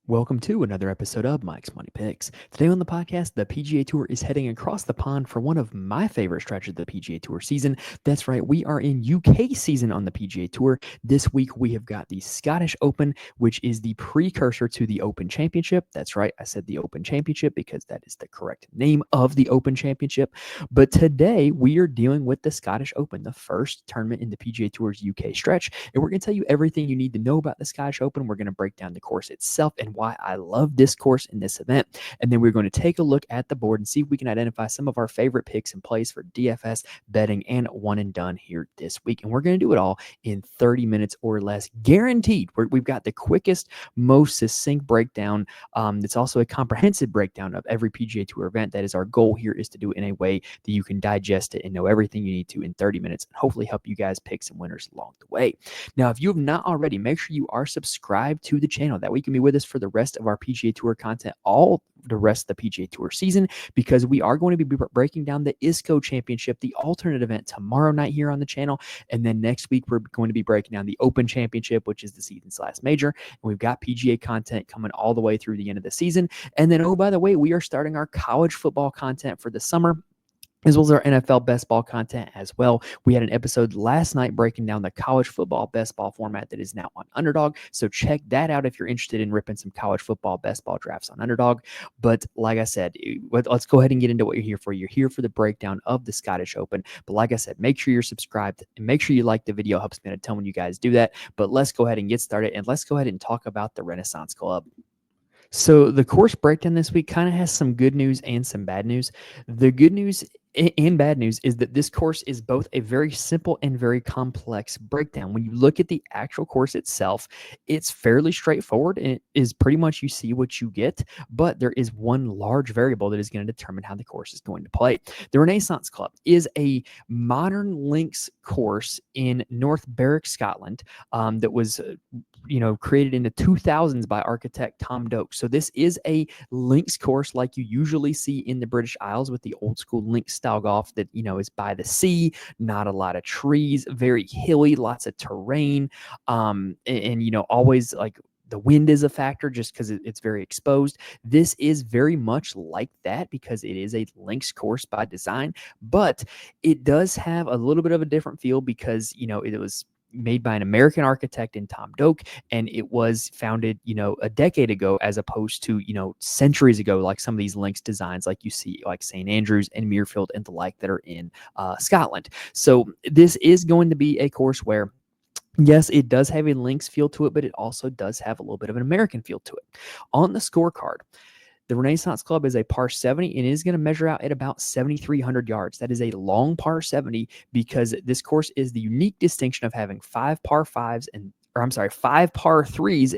Welcome to another episode of Mike's Money Picks. Today on the podcast, the PGA Tour is heading across the pond for one of my favorite stretches of the PGA Tour season. That's right, we are in UK season on the PGA Tour. This week we have got the Scottish Open, which is the precursor to the Open Championship. That's right, I said the Open Championship because that is the correct name of the Open Championship. But today we are dealing with the Scottish Open, the first tournament in the PGA Tour's UK stretch. And we're going to tell you everything you need to know about the Scottish Open. We're going to break down the course itself and why I love this course in this event. And then we're going to take a look at the board and see if we can identify some of our favorite picks and plays for DFS betting and one and done here this week. And we're going to do it all in 30 minutes or less, guaranteed. We've got the quickest, most succinct breakdown. That's also a comprehensive breakdown of every PGA Tour event. That is our goal here, is to do it in a way that you can digest it and know everything you need to in 30 minutes and hopefully help you guys pick some winners along the way. Now, if you have not already, make sure you are subscribed to the channel. That way you can be with us for the rest of our PGA Tour content all the rest of the PGA Tour season, because we are going to be breaking down the ISCO Championship, the alternate event, tomorrow night here on the channel. And then next week, we're going to be breaking down the Open Championship, which is the season's last major. And we've got PGA content coming all the way through the end of the season. And then, oh, by the way, we are starting our college football content for the summer, as well as our NFL best ball content as well. We had an episode last night breaking down the college football best ball format that is now on Underdog. So check that out if you're interested in ripping some college football best ball drafts on Underdog. But like I said, let's go ahead and get into what you're here for. You're here for the breakdown of the Scottish Open. But like I said, make sure you're subscribed and make sure you like the video. It helps me a ton when you guys do that. But let's go ahead and get started, and let's go ahead and talk about the Renaissance Club. So the course breakdown this week kind of has some good news and some bad news. The good news and bad news is that this course is both a very simple and very complex breakdown. When you look at the actual course itself, it's fairly straightforward, and it is pretty much you see what you get, but there is one large variable that is going to determine how the course is going to play. The Renaissance Club is a modern links course in North Berwick, Scotland, that was created in the 2000s by architect Tom Doak. So this is a links course like you usually see in the British Isles, with the old school links style golf that, is by the sea, not a lot of trees, very hilly, lots of terrain. And always like the wind is a factor just because it's very exposed. This is very much like that because it is a links course by design, but it does have a little bit of a different feel because, it was made by an American architect in Tom Doak, and it was founded, a decade ago, as opposed to, centuries ago, like some of these links designs like you see like St. Andrews and Muirfield and the like that are in Scotland. So this is going to be a course where, yes, it does have a links feel to it, but it also does have a little bit of an American feel to it. On the scorecard, the Renaissance Club is a par 70 and is going to measure out at about 7,300 yards. That is a long par 70 because this course is the unique distinction of having five par 3s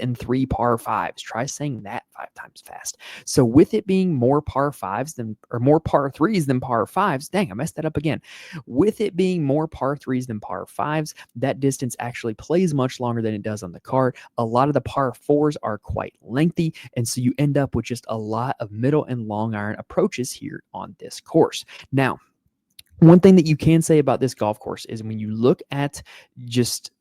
and 3 par 5s. Try saying that 5 times fast. So with it being more par 3s than par 5s, dang, I messed that up again. With it being more par 3s than par 5s, that distance actually plays much longer than it does on the card. A lot of the par 4s are quite lengthy, and so you end up with just a lot of middle and long iron approaches here on this course. Now, one thing that you can say about this golf course is when you look at just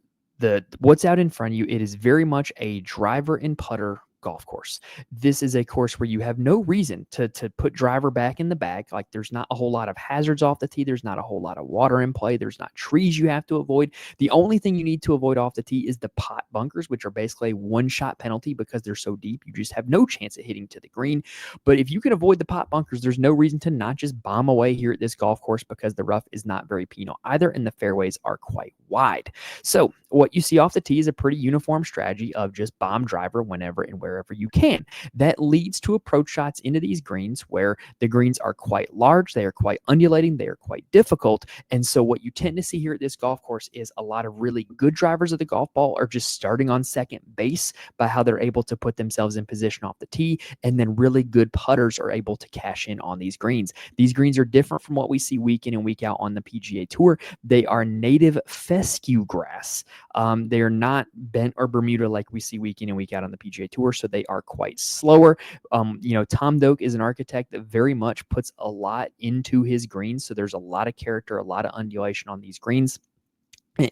what's out in front of you, it is very much a driver and putter golf course. This is a course where you have no reason to put driver back in the bag. Like, there's not a whole lot of hazards off the tee. There's not a whole lot of water in play. There's not trees you have to avoid. The only thing you need to avoid off the tee is the pot bunkers, which are basically a one-shot penalty because they're so deep. You just have no chance at hitting to the green. But if you can avoid the pot bunkers, there's no reason to not just bomb away here at this golf course because the rough is not very penal either, and the fairways are quite wide. So what you see off the tee is a pretty uniform strategy of just bomb driver whenever and wherever you can. That leads to approach shots into these greens where the greens are quite large, they are quite undulating, they are quite difficult. And so what you tend to see here at this golf course is a lot of really good drivers of the golf ball are just starting on second base by how they're able to put themselves in position off the tee, and then really good putters are able to cash in on these greens. These greens are different from what we see week in and week out on the PGA Tour. They are native fescue grass. They are not bent or Bermuda like we see week in and week out on the PGA Tour, so they are quite slower. Tom Doak is an architect that very much puts a lot into his greens, so there's a lot of character, a lot of undulation on these greens.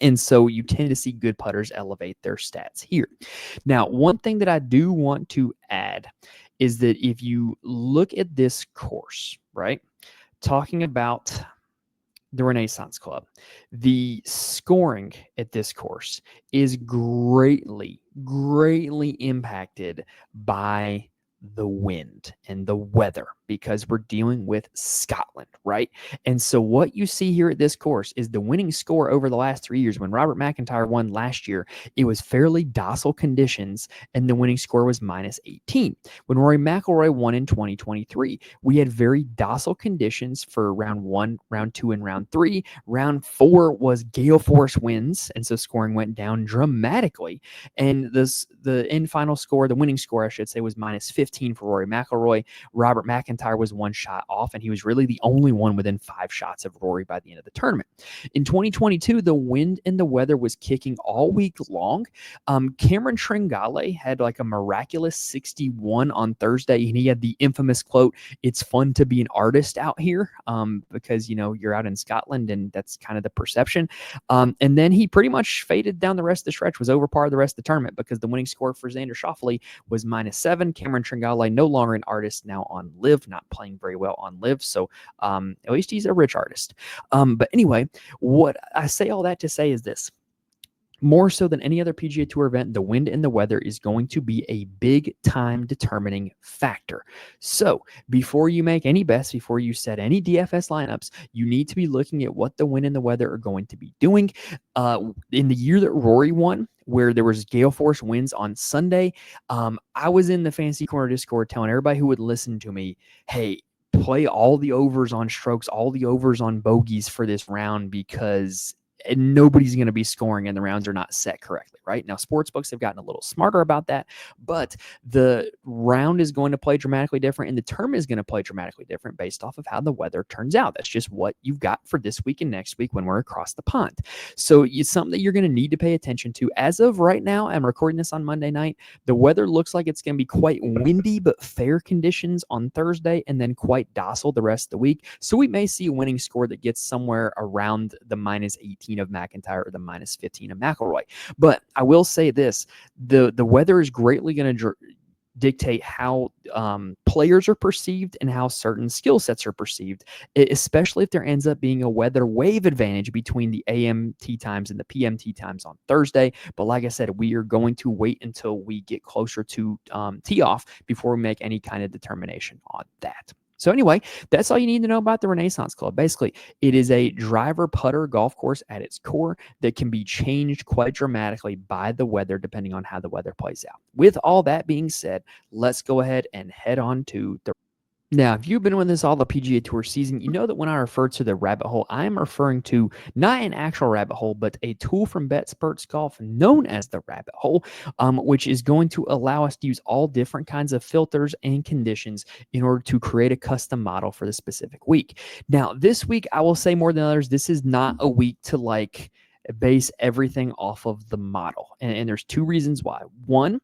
And so you tend to see good putters elevate their stats here. Now, one thing that I do want to add is that if you look at this course, right, talking about the Renaissance Club, the scoring at this course is greatly impacted by the wind and the weather because we're dealing with Scotland, right? And so what you see here at this course is the winning score over the last 3 years. When Robert McIntyre won last year, it was fairly docile conditions and the winning score was minus 18. When Rory McIlroy won in 2023, we had very docile conditions for round 1, round 2, and round 3. Round 4 was gale force winds, and so scoring went down dramatically. And the end final score, the winning score, I should say, was minus 15 for Rory McIlroy. Robert McIntyre was 1 shot off, and he was really the only one within 5 shots of Rory by the end of the tournament. In 2022, the wind and the weather was kicking all week long. Cameron Tringale had like a miraculous 61 on Thursday, and he had the infamous quote, "It's fun to be an artist out here," because, you're out in Scotland, and that's kind of the perception. And then he pretty much faded down the rest of the stretch, was over par the rest of the tournament because the winning score for Xander Schauffele was minus 7. Cameron Tringale, no longer an artist, now on Live, not playing very well on Live. So at least he's a rich artist. But anyway, what I say all that to say is this. More so than any other PGA Tour event, the wind and the weather is going to be a big time determining factor. So before you make any bets, before you set any DFS lineups, you need to be looking at what the wind and the weather are going to be doing. In the year that Rory won, where there was gale force winds on Sunday, I was in the Fantasy Corner Discord telling everybody who would listen to me, hey, play all the overs on strokes, all the overs on bogeys for this round because nobody's going to be scoring and the rounds are not set correctly, right? Now, sportsbooks have gotten a little smarter about that, but the round is going to play dramatically different and the tournament is going to play dramatically different based off of how the weather turns out. That's just what you've got for this week and next week when we're across the pond. So it's something that you're going to need to pay attention to. As of right now, I'm recording this on Monday night. The weather looks like it's going to be quite windy, but fair conditions on Thursday and then quite docile the rest of the week. So we may see a winning score that gets somewhere around the minus 18 of McIntyre or the minus 15 of McIlroy. But I will say this, the weather is greatly going to dictate how players are perceived and how certain skill sets are perceived, especially if there ends up being a weather wave advantage between the AM tee times and the PM tee times on Thursday. But like I said, we are going to wait until we get closer to tee off before we make any kind of determination on that. So anyway, that's all you need to know about the Renaissance Club. Basically, it is a driver putter golf course at its core that can be changed quite dramatically by the weather, depending on how the weather plays out. With all that being said, let's go ahead and head on to the Now, if you've been with us all the PGA Tour season, you know that when I refer to the rabbit hole, I'm referring to not an actual rabbit hole, but a tool from BetSperts Golf known as the rabbit hole, which is going to allow us to use all different kinds of filters and conditions in order to create a custom model for the specific week. Now, this week, I will say more than others, this is not a week to base everything off of the model. And there's 2 reasons why. One,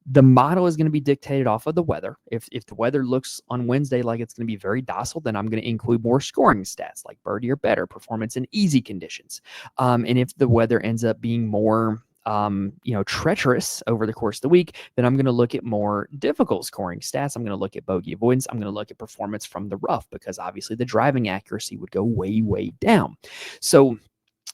the model is going to be dictated off of the weather. If the weather looks on Wednesday like it's going to be very docile, then I'm going to include more scoring stats like birdie or better, performance in easy conditions. And if the weather ends up being more treacherous over the course of the week, then I'm going to look at more difficult scoring stats. I'm going to look at bogey avoidance. I'm going to look at performance from the rough because obviously the driving accuracy would go way, way down. So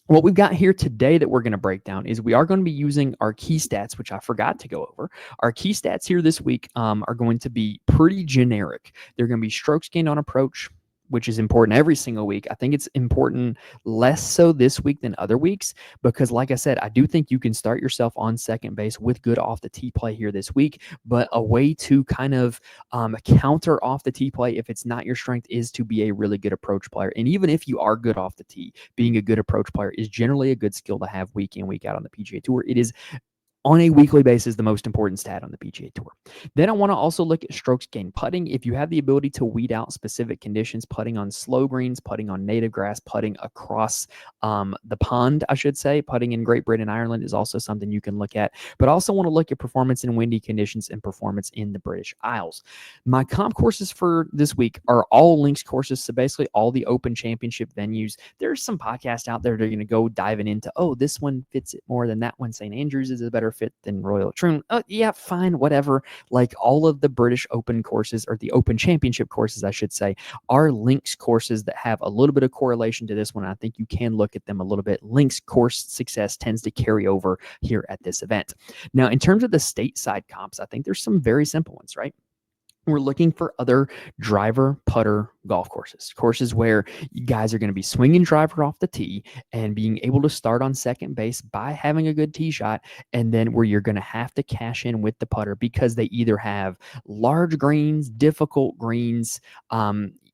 what we've got here today that we're going to break down is we are going to be using our key stats, which I forgot to go over. Our key stats here this week are going to be pretty generic. They're going to be strokes gained on approach, which is important every single week. I think it's important less so this week than other weeks because, like I said, I do think you can start yourself on second base with good off the tee play here this week. But a way to kind of counter off the tee play, if it's not your strength, is to be a really good approach player. And even if you are good off the tee, being a good approach player is generally a good skill to have week in, week out on the PGA Tour. It is on a weekly basis, the most important stat on the PGA Tour. Then I want to also look at strokes gained putting. If you have the ability to weed out specific conditions, putting on slow greens, putting on native grass, putting across the pond, I should say, putting in Great Britain, Ireland is also something you can look at. But I also want to look at performance in windy conditions and performance in the British Isles. My comp courses for this week are all links courses, so basically all the Open Championship venues. There's some podcasts out there that are going to go diving into, oh, this one fits it more than that one. St. Andrews is a better fit than Royal Troon. Yeah, fine, whatever. Like all of the British Open courses, or the Open Championship courses, I should say, are links courses that have a little bit of correlation to this one. I think you can look at them a little bit. Links course success tends to carry over here at this event. Now, in terms of the stateside comps, I think there's some very simple ones, right? We're looking for other driver putter golf courses where you guys are going to be swinging driver off the tee and being able to start on second base by having a good tee shot, and then where you're going to have to cash in with the putter because they either have large greens, difficult greens,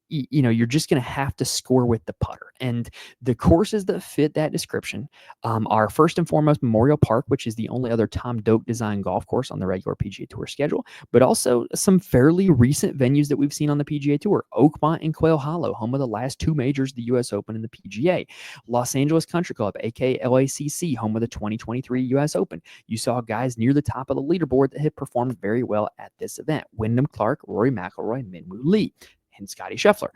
you're just going to have to score with the putter. And the courses that fit that description are first and foremost Memorial Park, which is the only other Tom Doak designed golf course on the regular PGA Tour schedule, but also some fairly recent venues that we've seen on the PGA Tour. Oakmont and Quail Hollow, home of the last two majors, the U.S. Open and the PGA. Los Angeles Country Club, aka LACC, home of the 2023 U.S. Open. You saw guys near the top of the leaderboard that had performed very well at this event. Wyndham Clark, Rory McIlroy, Minwoo Lee, and Scotty Sheffer.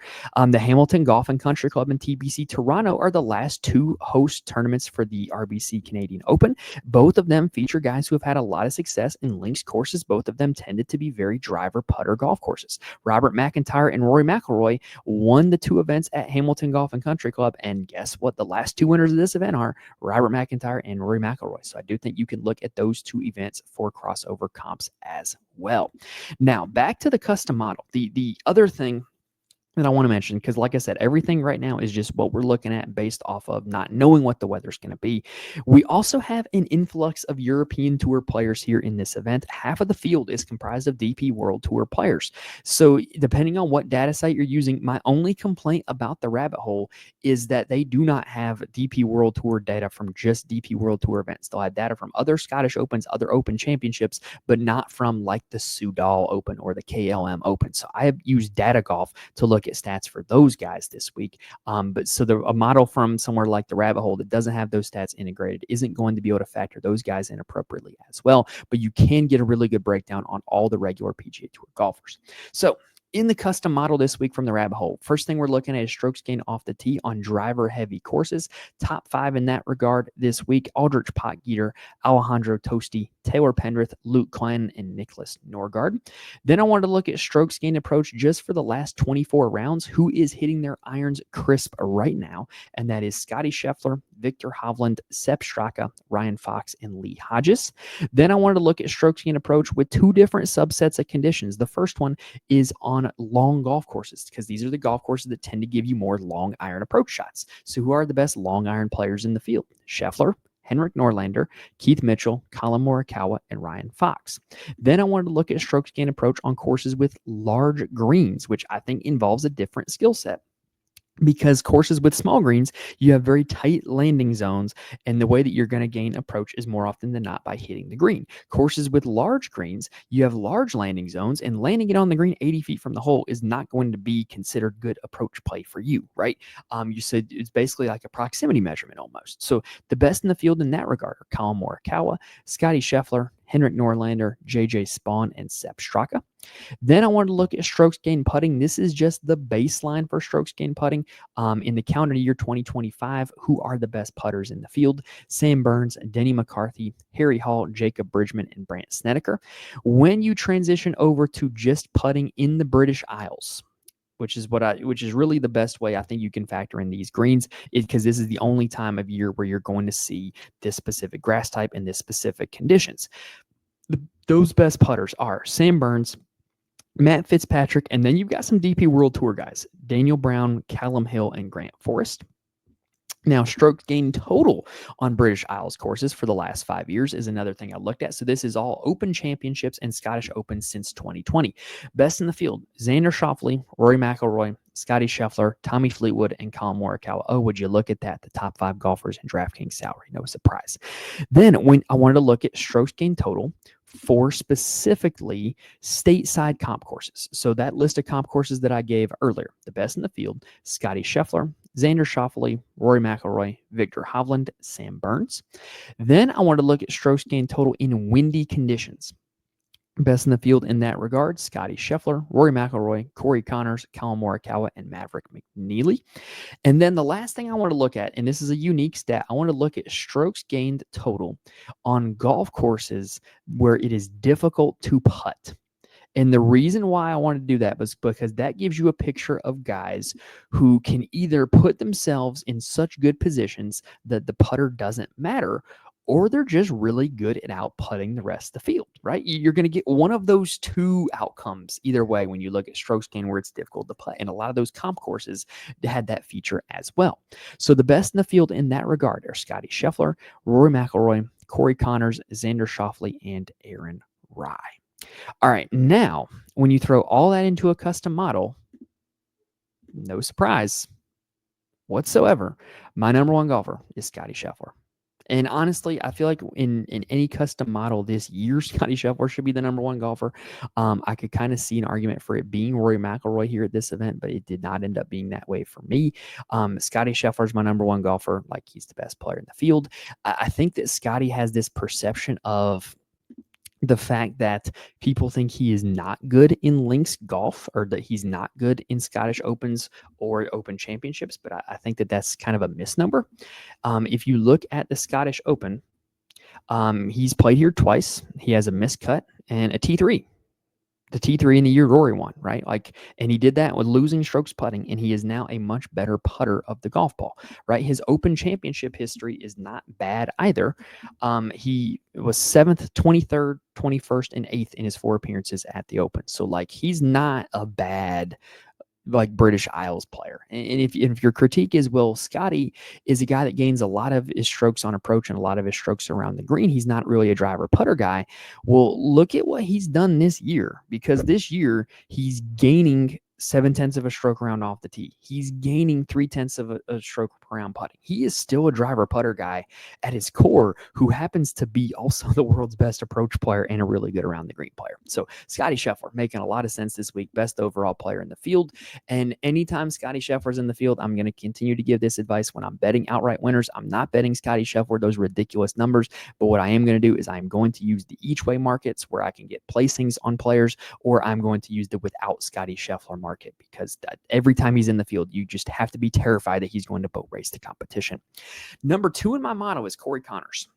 The Hamilton Golf and Country Club and TPC Toronto are the last two host tournaments for the RBC Canadian Open. Both of them feature guys who have had a lot of success in links courses. Both of them tended to be very driver putter golf courses. Robert McIntyre and Rory McIlroy won the two events at Hamilton Golf and Country Club, and guess what? The last two winners of this event are Robert McIntyre and Rory McIlroy. So I do think you can look at those two events for crossover comps as well. Now, back to the custom model. The other thing that I want to mention, because like I said, everything right now is just what we're looking at based off of not knowing what the weather's going to be. We also have an influx of European Tour players here in this event. Half of the field is comprised of DP World Tour players. So depending on what data site you're using, my only complaint about the rabbit hole is that they do not have DP World Tour data from just DP World Tour events. They'll have data from other Scottish Opens, other Open Championships, but not from like the Soudal Open or the KLM Open. So I have used Data Golf to look at stats for those guys this week. But so a model from somewhere like the rabbit hole that doesn't have those stats integrated isn't going to be able to factor those guys in appropriately as well. But you can get a really good breakdown on all the regular PGA Tour golfers. So in the custom model this week from the rabbit hole, first thing we're looking at is strokes gained off the tee on driver heavy courses. Top 5 in that regard this week: Aldrich Potgieter, Alejandro Tosti, Taylor Pendrith, Luke Klein, and Nicholas Norgard. Then I wanted to look at strokes gained approach just for the last 24 rounds. Who is hitting their irons crisp right now? And that is Scotty Scheffler, Victor Hovland, Sepp Straka, Ryan Fox, and Lee Hodges. Then I wanted to look at strokes gained approach with two different subsets of conditions. The first one is on long golf courses, because these are the golf courses that tend to give you more long iron approach shots. So who are the best long iron players in the field? Scheffler, Henrik Norlander, Keith Mitchell, Colin Morikawa, and Ryan Fox. Then I wanted to look at strokes gained approach on courses with large greens, which I think involves a different skill set. Because courses with small greens, you have very tight landing zones, and the way that you're going to gain approach is more often than not by hitting the green. Courses with large greens, you have large landing zones, and landing it on the green 80 feet from the hole is not going to be considered good approach play for you, right? You said it's basically like a proximity measurement almost. So the best in the field in that regard are Colin Morikawa, Scotty Scheffler, Henrik Norlander, JJ Spawn, and Sepp Straka. Then I wanted to look at strokes gained putting. This is just the baseline for strokes gained putting. In the calendar year 2025, who are the best putters in the field? Sam Burns, Denny McCarthy, Harry Hall, Jacob Bridgman, and Brant Snedeker. When you transition over to just putting in the British Isles, which is really the best way I think you can factor in these greens, because this is the only time of year where you're going to see this specific grass type and this specific conditions. Those best putters are Sam Burns, Matt Fitzpatrick, and then you've got some DP World Tour guys: Daniel Brown, Callum Hill, and Grant Forrest. Now, strokes gained total on British Isles courses for the last 5 years is another thing I looked at. So this is all Open Championships and Scottish Opens since 2020. Best in the field: Xander Schauffele, Rory McIlroy, Scotty Sheffer, Tommy Fleetwood, and Colin Morikawa. Oh, would you look at that? The top 5 golfers in DraftKings salary. No surprise. Then when I wanted to look at strokes gained total for specifically stateside comp courses. So that list of comp courses that I gave earlier, the best in the field, Scotty Scheffler, Xander Schauffele, Rory McIlroy, Victor Hovland, Sam Burns. Then I wanted to look at strokes gained total in windy conditions. Best in the field in that regard, Scotty Scheffler, Rory McIlroy, Corey Connors, Colin Morikawa, and Maverick McNeely. And then the last thing I want to look at, and this is a unique stat, I want to look at strokes gained total on golf courses where it is difficult to putt. And the reason why I wanted to do that was because that gives you a picture of guys who can either put themselves in such good positions that the putter doesn't matter, or they're just really good at out putting the rest of the field, right? You're going to get one of those two outcomes either way when you look at strokes gained where it's difficult to putt. And a lot of those comp courses had that feature as well. So the best in the field in that regard are Scotty Scheffler, Rory McIlroy, Corey Connors, Xander Schauffele, and Aaron Rai. All right, now when you throw all that into a custom model, no surprise whatsoever, my number one golfer is Scotty Sheffer. And honestly, I feel like in any custom model this year, Scotty Sheffer should be the number one golfer. I could kind of see an argument for it being Rory McIlroy here at this event, but it did not end up being that way for me. Scotty Scheffer is my number one golfer. Like, he's the best player in the field. I think that Scotty has this perception of the fact that people think he is not good in links golf, or that he's not good in Scottish Opens or Open Championships, but I think that that's kind of a misnomer. If you look at the Scottish Open, he's played here twice. He has a miscut and a T3. The T3 in the year Rory won, right? And he did that with losing strokes putting, and he is now a much better putter of the golf ball, right? His Open Championship history is not bad either. He was 7th, 23rd, 21st, and 8th in his 4 appearances at the Open. So, he's not a bad British Isles player. And if your critique is, well, Scotty is a guy that gains a lot of his strokes on approach and a lot of his strokes around the green, he's not really a driver putter guy. Well, look at what he's done this year, because this year he's gaining 0.7 of a stroke around off the tee. He's gaining 0.3 of a stroke around putting. He is still a driver putter guy at his core, who happens to be also the world's best approach player and a really good around the green player. So Scotty Scheffler making a lot of sense this week, best overall player in the field. And anytime Scotty Scheffler's in the field, I'm going to continue to give this advice when I'm betting outright winners. I'm not betting Scotty Scheffler those ridiculous numbers, but what I am going to do is I'm going to use the each way markets where I can get placings on players, or I'm going to use the without Scotty Scheffler market, because every time he's in the field, you just have to be terrified that he's going to boat race the competition. Number 2 in my motto is Corey Connors.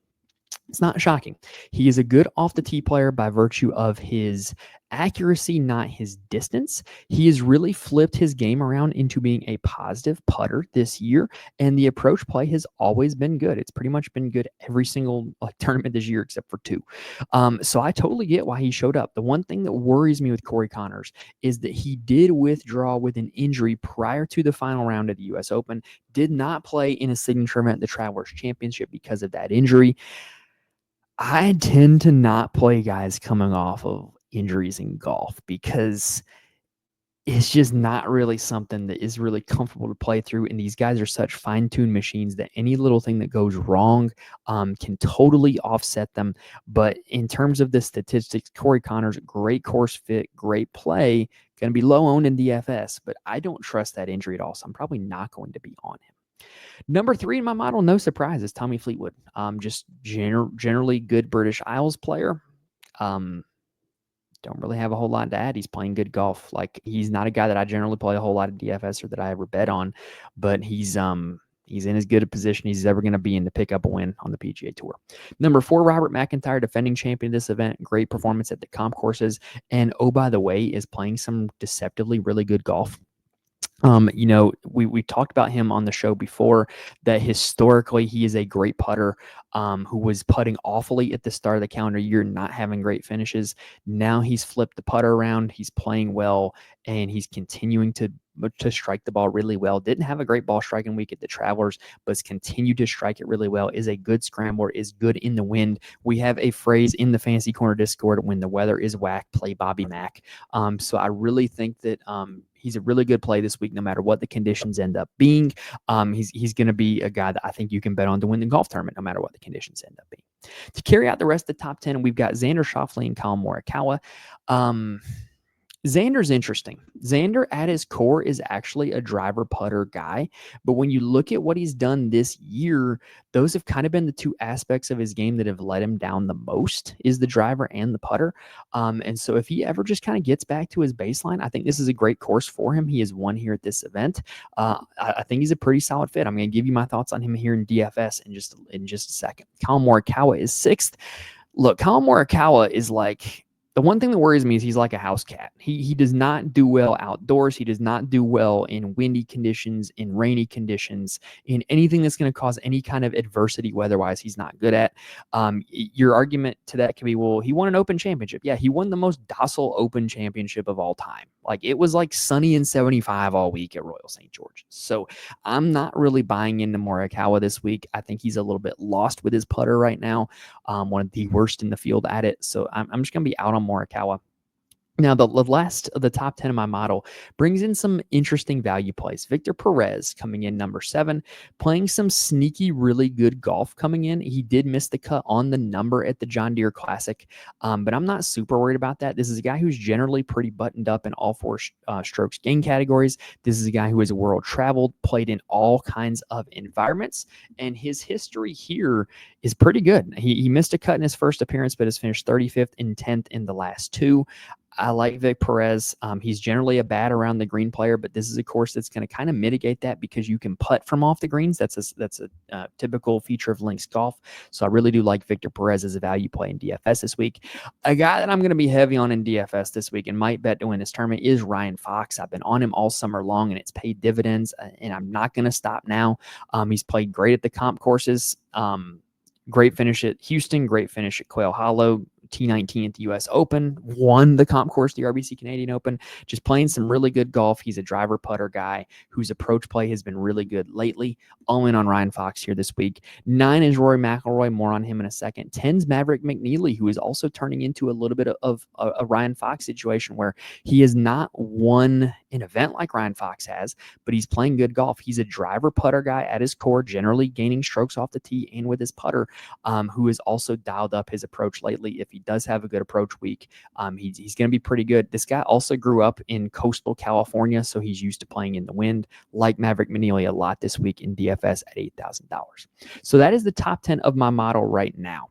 It's not shocking. He is a good off the tee player by virtue of his accuracy, not his distance. He has really flipped his game around into being a positive putter this year, and the approach play has always been good. It's pretty much been good every single tournament this year except for 2. So I totally get why he showed up. The one thing that worries me with Corey Connors is that he did withdraw with an injury prior to the final round of the U.S. Open, did not play in a signature event, the Travelers Championship, because of that injury. I tend to not play guys coming off of injuries in golf, because it's just not really something that is really comfortable to play through. And these guys are such fine-tuned machines that any little thing that goes wrong can totally offset them. But in terms of the statistics, Corey Connors, great course fit, great play, going to be low owned in DFS, but I don't trust that injury at all. So I'm probably not going to be on him. Number 3 in my model, no surprise, is Tommy Fleetwood. Just generally good British Isles player. Don't really have a whole lot to add. He's playing good golf. He's not a guy that I generally play a whole lot of DFS or that I ever bet on, but he's in as good a position as he's ever going to be in to pick up a win on the PGA Tour. Number 4, Robert McIntyre, defending champion of this event. Great performance at the comp courses. And oh, by the way, is playing some deceptively really good golf. We talked about him on the show before, that historically he is a great putter who was putting awfully at the start of the calendar year, not having great finishes. Now he's flipped the putter around. He's playing well, and he's continuing to strike the ball really well. Didn't have a great ball striking week at the Travelers, but has continued to strike it really well. Is a good scrambler, is good in the wind. We have a phrase in the Fantasy Corner Discord: when the weather is whack, play Bobby Mack. So I really think that He's a really good play this week, no matter what the conditions end up being. He's going to be a guy that I think you can bet on to win the golf tournament, no matter what the conditions end up being. To carry out the rest of the top 10, we've got Xander Schauffele and Colin Morikawa. Xander's interesting. Xander at his core is actually a driver putter guy, but when you look at what he's done this year, those have kind of been the two aspects of his game that have let him down the most, is the driver and the putter. And so if he ever just kind of gets back to his baseline, I think this is a great course for him. He has won here at this event. I think he's a pretty solid fit. I'm going to give you my thoughts on him here in DFS in just a second. Colin Morikawa is 6th. Look, Colin Morikawa is like, the one thing that worries me is he's like a house cat. He does not do well outdoors. He does not do well in windy conditions, in rainy conditions, in anything that's going to cause any kind of adversity weather-wise he's not good at. Your argument to that can be, well, he won an Open Championship. Yeah, he won the most docile Open Championship of all time. Like, it was like sunny and 75 all week at Royal St. George's. So I'm not really buying into Morikawa this week. I think he's a little bit lost with his putter right now. One of the worst in the field at it. So I'm just going to be out on Morikawa. Now, the last of the top 10 of my model brings in some interesting value plays. Victor Perez coming in number 7, playing some sneaky, really good golf coming in. He did miss the cut on the number at the John Deere Classic, but I'm not super worried about that. This is a guy who's generally pretty buttoned up in all 4 strokes gain categories. This is a guy who has world traveled, played in all kinds of environments, and his history here is pretty good. He missed a cut in his first appearance, but has finished 35th and 10th in the last 2. I like Vic Perez. He's generally a bad around the green player, but this is a course that's going to kind of mitigate that because you can putt from off the greens. That's a typical feature of links golf. So I really do like Victor Perez as a value play in DFS this week. A guy that I'm going to be heavy on in DFS this week and might bet to win this tournament is Ryan Fox. I've been on him all summer long, and it's paid dividends, and I'm not going to stop now. He's played great at the comp courses. Great finish at Houston, great finish at Quail Hollow, T19 at the U.S. Open, won the comp course, the RBC Canadian Open, just playing some really good golf. He's a driver putter guy whose approach play has been really good lately. All in on Ryan Fox here this week. 9 is Rory McIlroy, more on him in a second. 10's Maverick McNeely, who is also turning into a little bit of a Ryan Fox situation where he has not won an event like Ryan Fox has, but he's playing good golf. He's a driver putter guy at his core, generally gaining strokes off the tee and with his putter, who has also dialed up his approach lately. If he does have a good approach week, he's going to be pretty good. This guy also grew up in coastal California, so he's used to playing in the wind. Like Maverick McNeely a lot this week in DFS at $8,000. So that is the top 10 of my model right now.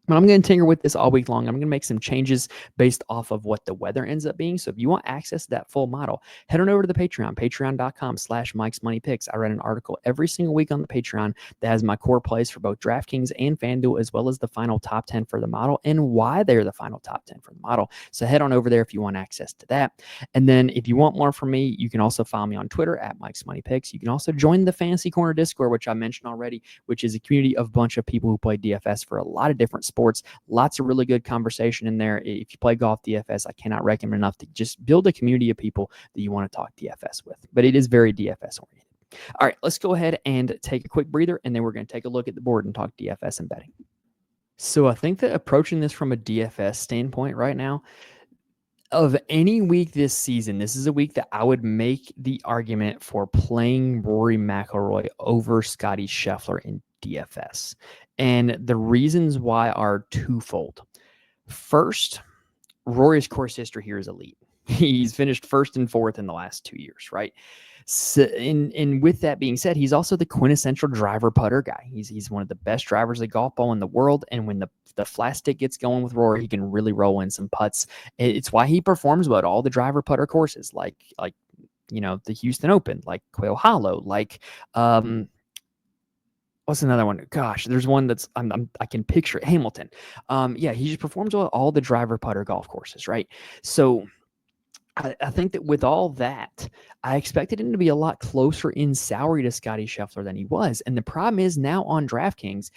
But I'm going to tinker with this all week long. I'm going to make some changes based off of what the weather ends up being. So if you want access to that full model, head on over to the Patreon, patreon.com/Mike'sMoneyPicks. I write an article every single week on the Patreon that has my core plays for both DraftKings and FanDuel, as well as the final top 10 for the model and why they're the final top 10 for the model. So head on over there if you want access to that. And then if you want more from me, you can also follow me on Twitter at Mike'sMoneyPicks. You can also join the Fantasy Corner Discord, which I mentioned already, which is a community of a bunch of people who play DFS for a lot of different sports. Lots of really good conversation in there. If you play golf DFS, I cannot recommend enough to just build a community of people that you want to talk DFS with. But it is very DFS oriented. All right, let's go ahead and take a quick breather, and then we're going to take a look at the board and talk DFS and betting. So I think that approaching this from a DFS standpoint right now, of any week this season, this is a week that I would make the argument for playing Rory McIlroy over Scotty Sheffer in DFS. And the reasons why are twofold. First, Rory's course history here is elite. He's finished 1st and 4th in the last 2 years, right? So, and with that being said, he's also the quintessential driver putter guy. He's one of the best drivers of golf ball in the world. And when the flat stick gets going with Rory, he can really roll in some putts. It's why he performs well at all the driver putter courses, like the Houston Open, like Quail Hollow, like what's another one? Gosh, there's one that's I can picture it. Hamilton. He just performs well at all the driver putter golf courses, right? So I think that with all that, I expected him to be a lot closer in salary to Scotty Sheffer than he was. And the problem is now on DraftKings,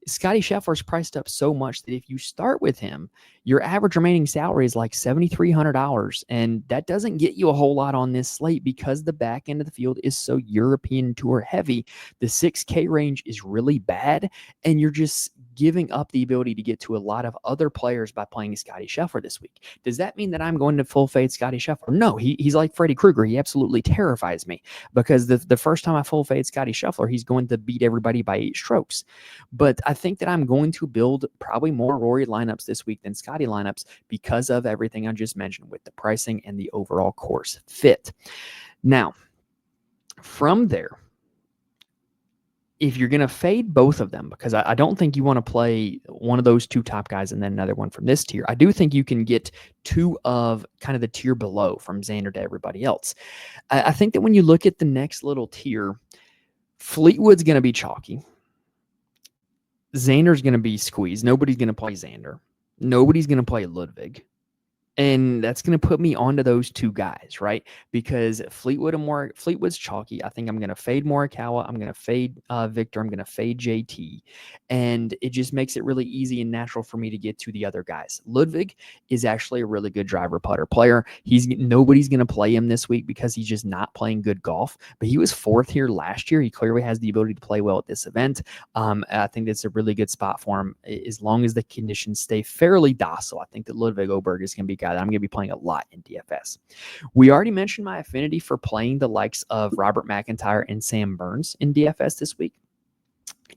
Scotty Scheffler is priced up so much that if you start with him, your average remaining salary is like $7,300. And that doesn't get you a whole lot on this slate because the back end of the field is so European Tour heavy. The 6K range is really bad, and you're just giving up the ability to get to a lot of other players by playing Scotty Sheffer this week. Does that mean that I'm going to full fade Scotty Sheffer? No, he's like Freddy Krueger. He absolutely terrifies me because the first time I full fade Scotty Scheffler, he's going to beat everybody by 8 strokes. But I think that I'm going to build probably more Rory lineups this week than Scotty lineups because of everything I just mentioned with the pricing and the overall course fit. Now, from there, if you're going to fade both of them, because I don't think you want to play one of those 2 top guys and then another one from this tier, I do think you can get 2 of kind of the tier below from Xander to everybody else. I think that when you look at the next little tier, Fleetwood's going to be chalky. Xander's going to be squeezed. Nobody's going to play Xander. Nobody's going to play Ludvig. And that's going to put me onto those 2 guys, right? Because Fleetwood's chalky. I think I'm going to fade Morikawa. I'm going to fade Victor. I'm going to fade JT. And it just makes it really easy and natural for me to get to the other guys. Ludvig is actually a really good driver putter player. Nobody's going to play him this week because he's just not playing good golf. But he was 4th here last year. He clearly has the ability to play well at this event. I think that's a really good spot for him as long as the conditions stay fairly docile. I think that Ludvig Åberg is going to be that I'm going to be playing a lot in DFS. We already mentioned my affinity for playing the likes of Robert McIntyre and Sam Burns in DFS this week,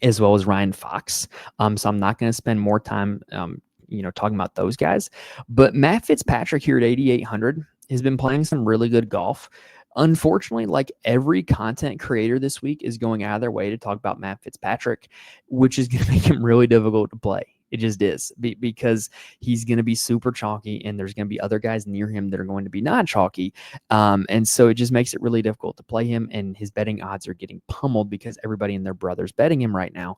as well as Ryan Fox. So I'm not going to spend more time, talking about those guys. But Matt Fitzpatrick here at 8,800 has been playing some really good golf. Unfortunately, like every content creator this week is going out of their way to talk about Matt Fitzpatrick, which is going to make him really difficult to play. It just is because he's going to be super chalky and there's going to be other guys near him that are going to be not chalky. And so it just makes it really difficult to play him, and his betting odds are getting pummeled because everybody and their brother's betting him right now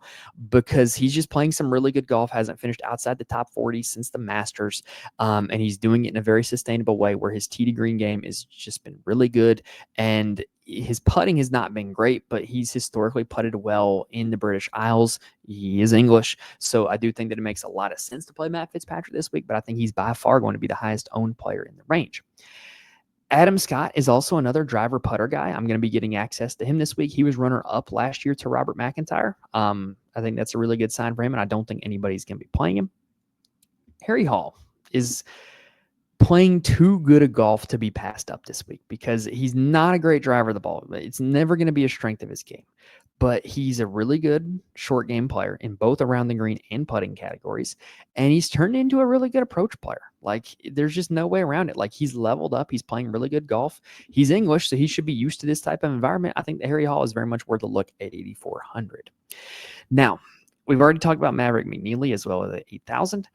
because he's just playing some really good golf, hasn't finished outside the top 40 since the Masters. And he's doing it in a very sustainable way where his tee to green game has just been really good. And his putting has not been great, but he's historically putted well in the British Isles. He is English. So I do think that it makes a lot of sense to play Matt Fitzpatrick this week, but I think he's by far going to be the highest owned player in the range. Adam Scott is also another driver putter guy. I'm going to be getting access to him this week. He was runner up last year to Robert McIntyre. I think that's a really good sign for him, and I don't think anybody's going to be playing him. Harry Hall is playing too good a golf to be passed up this week because he's not a great driver of the ball. It's never going to be a strength of his game, but he's a really good short game player in both around the green and putting categories. And he's turned into a really good approach player. Like there's just no way around it. Like he's leveled up. He's playing really good golf. He's English, so he should be used to this type of environment. I think that Harry Hall is very much worth a look at 8,400. Now, we've already talked about Maverick McNeely as well as at 8,000.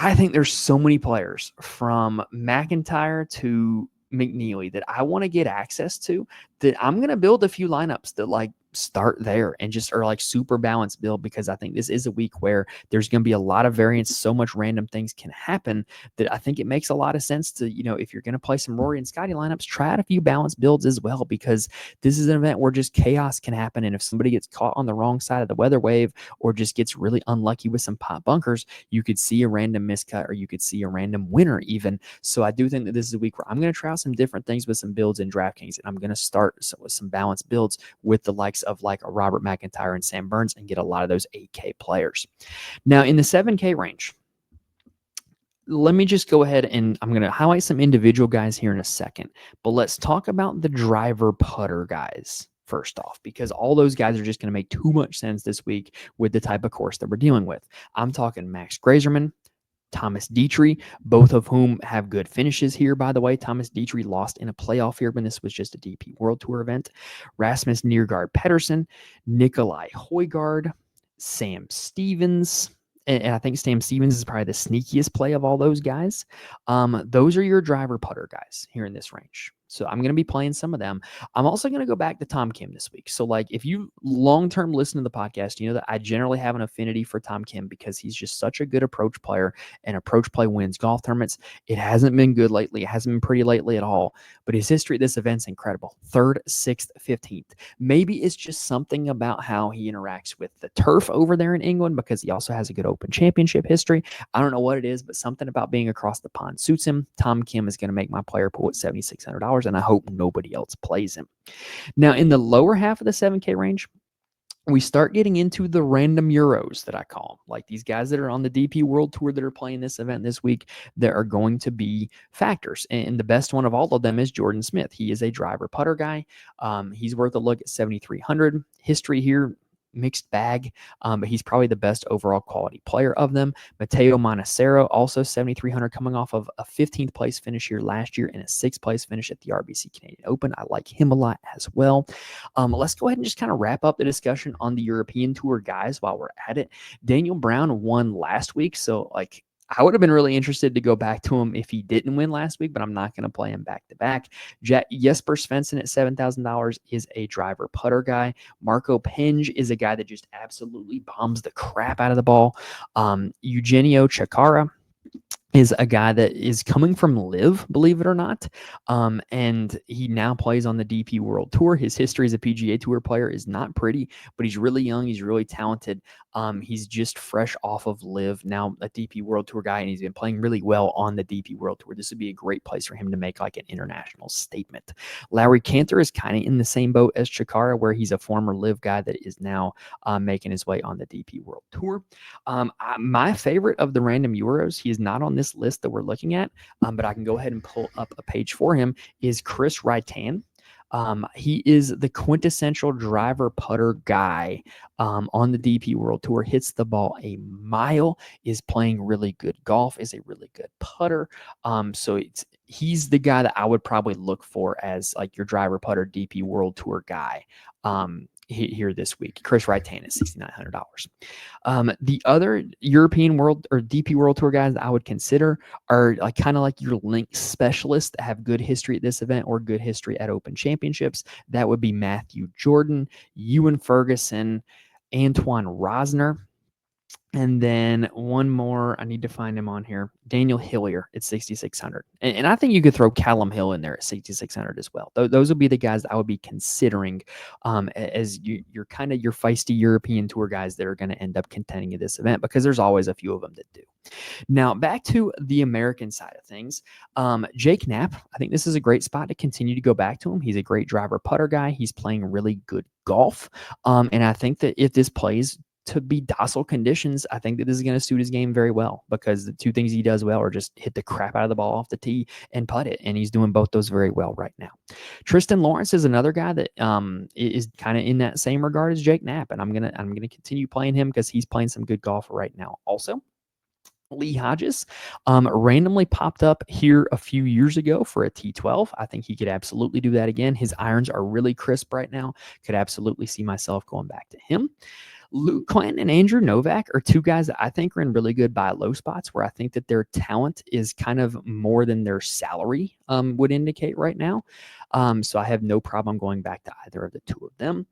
I think there's so many players from McIntyre to McNeely that I want to get access to that I'm going to build a few lineups that like start there and just are like super balanced build because I think this is a week where there's going to be a lot of variance. So much random things can happen that I think it makes a lot of sense to, if you're going to play some Rory and Scotty lineups, try out a few balanced builds as well, because this is an event where just chaos can happen. And if somebody gets caught on the wrong side of the weather wave or just gets really unlucky with some pot bunkers, you could see a random miscut or you could see a random winner even. So I do think that this is a week where I'm going to try out some different things with some builds in DraftKings, and I'm going to start with some balanced builds with the likes of like a Robert McIntyre and Sam Burns and get a lot of those 8K players. Now in the 7K range, let me just go ahead and I'm going to highlight some individual guys here in a second, but let's talk about the driver putter guys first off, because all those guys are just going to make too much sense this week with the type of course that we're dealing with. I'm talking Max Grazerman, Thomas Dietrich, both of whom have good finishes here, by the way. Thomas Dietrich lost in a playoff here when this was just a DP World Tour event. Rasmus Niergaard Pedersen, Nikolai Højgaard, Sam Stevens, and I think Sam Stevens is probably the sneakiest play of all those guys. Those are your driver putter guys here in this range. So I'm going to be playing some of them. I'm also going to go back to Tom Kim this week. So like if you long-term listen to the podcast, you know that I generally have an affinity for Tom Kim because he's just such a good approach player, and approach play wins golf tournaments. It hasn't been good lately. It hasn't been pretty lately at all, but his history at this event's incredible. 3rd, 6th, 15th. Maybe it's just something about how he interacts with the turf over there in England because he also has a good Open Championship history. I don't know what it is, but something about being across the pond suits him. Tom Kim is going to make my player pool at $7,600. And I hope nobody else plays him. Now, in the lower half of the 7K range, we start getting into the random Euros that I call them, like these guys that are on the DP World Tour that are playing this event this week that are going to be factors. And the best one of all of them is Jordan Smith. He is a driver putter guy. He's worth a look at 7,300. History here, mixed bag, but he's probably the best overall quality player of them. Matteo Monacero, also 7,300, coming off of a 15th place finish here last year and a 6th place finish at the RBC Canadian Open. I like him a lot as well. Let's go ahead and just kind of wrap up the discussion on the European Tour guys while we're at it. Daniel Brown won last week, so like I would have been really interested to go back to him if he didn't win last week, but I'm not going to play him back to back. Jesper Svensson at $7,000 is a driver putter guy. Marco Penge is a guy that just absolutely bombs the crap out of the ball. Eugenio Chacarra is a guy that is coming from Live, believe it or not. And he now plays on the DP World Tour. His history as a PGA Tour player is not pretty, but he's really young. He's really talented. He's just fresh off of Live, now a DP World Tour guy, and he's been playing really well on the DP World Tour. This would be a great place for him to make like an international statement. Larry Cantor is kind of in the same boat as Chikara, where he's a former Live guy that is now making his way on the DP World Tour. My favorite of the random Euros, he is not on this list that we're looking at, but I can go ahead and pull up a page for him, is Chris Rytan. He is the quintessential driver putter guy on the DP World Tour, hits the ball a mile, is playing really good golf, is a really good putter. So he's the guy that I would probably look for as like your driver putter DP World Tour guy here this week. Chris Rytan is $6,900. The other European World or DP World Tour guys that I would consider are like kind of like your links specialists that have good history at this event or good history at Open Championships. That would be Matthew Jordan, Ewan Ferguson, Antoine Rosner. And then one more, I need to find him on here, Daniel Hillier at 6,600. And I think you could throw Callum Hill in there at 6,600 as well. Those would be the guys that I would be considering as you're kind of your feisty European Tour guys that are going to end up contending at this event, because there's always a few of them that do. Now, back to the American side of things. Jake Knapp, I think this is a great spot to continue to go back to him. He's a great driver putter guy. He's playing really good golf. And I think that if this plays to be docile conditions, I think that this is going to suit his game very well, because the two things he does well are just hit the crap out of the ball off the tee and putt it, and he's doing both those very well right now. Tristan Lawrence is another guy that is kind of in that same regard as Jake Knapp, and I'm gonna continue playing him because he's playing some good golf right now also. Lee Hodges randomly popped up here a few years ago for a T12. I think he could absolutely do that again. His irons are really crisp right now. Could absolutely see myself going back to him. Luke Clanton and Andrew Novak are two guys that I think are in really good buy low spots, where I think that their talent is kind of more than their salary would indicate right now. So I have no problem going back to either of the two of them.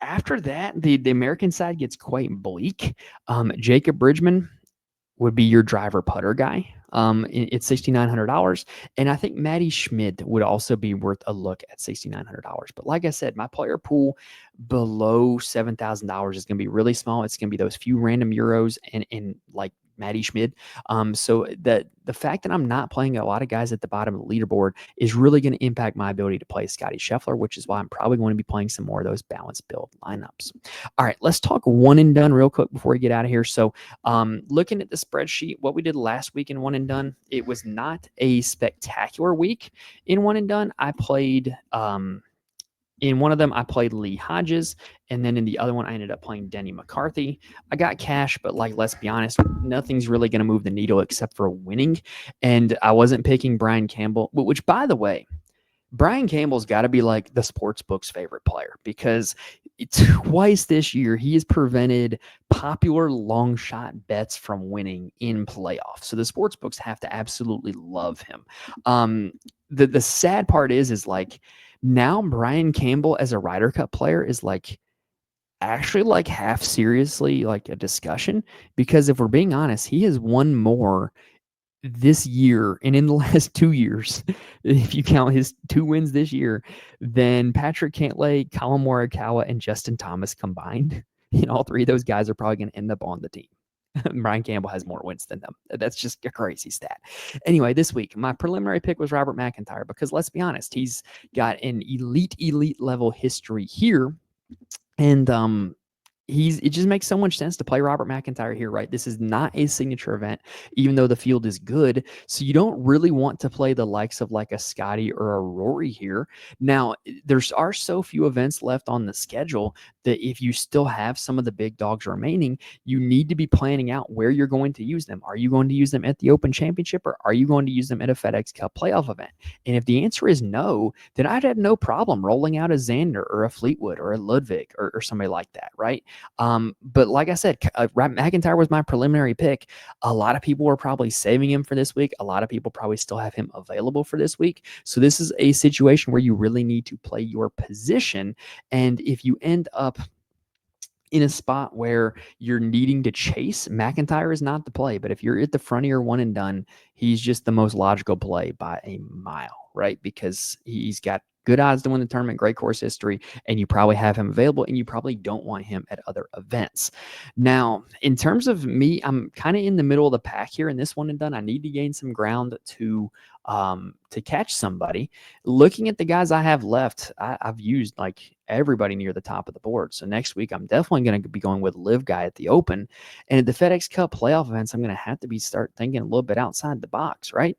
After that, the American side gets quite bleak. Jacob Bridgman would be your driver putter guy. It's $6,900. And I think Matty Schmid would also be worth a look at $6,900. But like I said, my player pool below $7,000 is going to be really small. It's going to be those few random Euros and like Matty Schmid. So the fact that I'm not playing a lot of guys at the bottom of the leaderboard is really going to impact my ability to play Scotty Sheffer, which is why I'm probably going to be playing some more of those balanced build lineups. All right, let's talk one and done real quick before we get out of here. So looking at the spreadsheet, what we did last week in one and done, it was not a spectacular week in one and done. I played in one of them, I played Lee Hodges, and then in the other one, I ended up playing Denny McCarthy. I got cash, but like, let's be honest, nothing's really going to move the needle except for winning. And I wasn't picking Brian Campbell, which, by the way, Brian Campbell's got to be like the sports book's favorite player, because twice this year he has prevented popular long shot bets from winning in playoffs. So the sports books have to absolutely love him. The sad part is like, now Brian Campbell as a Ryder Cup player is like actually like half seriously like a discussion, because if we're being honest, he has won more this year and in the last 2 years, if you count his 2 wins this year, than Patrick Cantlay, Colin Morikawa, and Justin Thomas combined. And all three of those guys are probably going to end up on the team. Brian Campbell has more wins than them. That's just a crazy stat. Anyway, this week, my preliminary pick was Robert McIntyre, because let's be honest, he's got an elite level history here And it just makes so much sense to play Robert McIntyre here, right? This is not a signature event, even though the field is good. So you don't really want to play the likes of like a Scotty or a Rory here. Now, there's are so few events left on the schedule that if you still have some of the big dogs remaining, you need to be planning out where you're going to use them. Are you going to use them at the Open Championship, or are you going to use them at a FedEx Cup playoff event? And if the answer is no, then I'd have no problem rolling out a Xander or a Fleetwood or a Ludvig or somebody like that, right? But like I said, McIntyre was my preliminary pick. A lot of people were probably saving him for this week. A lot of people probably still have him available for this week. So this is a situation where you really need to play your position. And if you end up in a spot where you're needing to chase, McIntyre is not the play. But if you're at the front of your one and done, he's just the most logical play by a mile, right? Because he's got good odds to win the tournament, great course history, and you probably have him available, and you probably don't want him at other events. Now, in terms of me, I'm kind of in the middle of the pack here in this one and done. I need to gain some ground to catch somebody. Looking at the guys I have left, I've used like everybody near the top of the board. So next week, I'm definitely going to be going with Liv Guy at the Open. And at the FedEx Cup playoff events, I'm going to have to start thinking a little bit outside the box, right?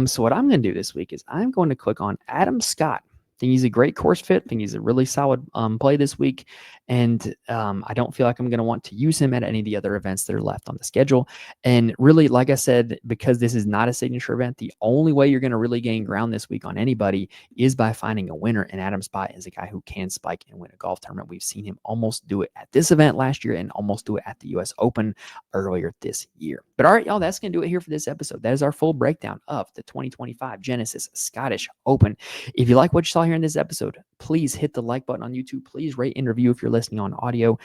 So what I'm going to do this week is I'm going to click on Adam Scott. I think he's a great course fit. I think he's a really solid play this week. And I don't feel like I'm going to want to use him at any of the other events that are left on the schedule. And really, like I said, because this is not a signature event, the only way you're going to really gain ground this week on anybody is by finding a winner. And Adam Scott is a guy who can spike and win a golf tournament. We've seen him almost do it at this event last year and almost do it at the US Open earlier this year. But all right, y'all, that's going to do it here for this episode. That is our full breakdown of the 2025 Genesis Scottish Open. If you like what you saw here in this episode, please hit the like button on YouTube. Please rate and review if you're listening on audio.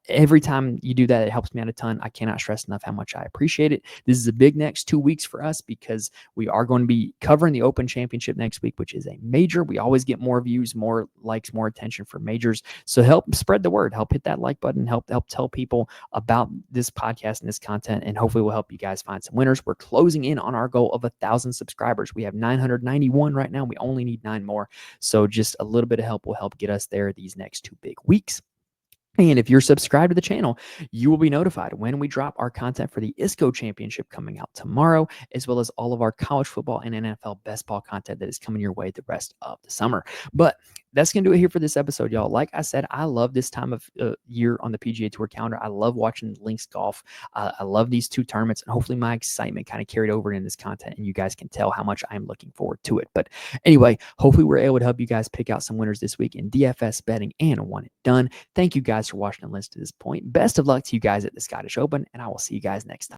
Every time you do that, it helps me out a ton. I cannot stress enough how much I appreciate it. This is a big next 2 weeks for us because we are going to be covering the Open Championship next week, which is a major. We always get more views, more likes, more attention for majors. So help spread the word. Help hit that like button. Help tell people about this podcast and this content, and hopefully we'll help you guys find some winners. We're closing in on our goal of 1,000 subscribers. We have 991 right now. We only need 9 more. So just a little bit of help will help get us there these next 2 big weeks. And if you're subscribed to the channel, you will be notified when we drop our content for the ISCO Championship coming out tomorrow, as well as all of our college football and NFL best ball content that is coming your way the rest of the summer. But that's going to do it here for this episode, y'all. Like I said, I love this time of year on the PGA Tour calendar. I love watching links golf. I love these 2 tournaments, and hopefully my excitement kind of carried over in this content, and you guys can tell how much I'm looking forward to it. But anyway, hopefully we're able to help you guys pick out some winners this week in DFS betting and one and done. Thank you guys for watching and listening to this point. Best of luck to you guys at the Scottish Open, and I will see you guys next time.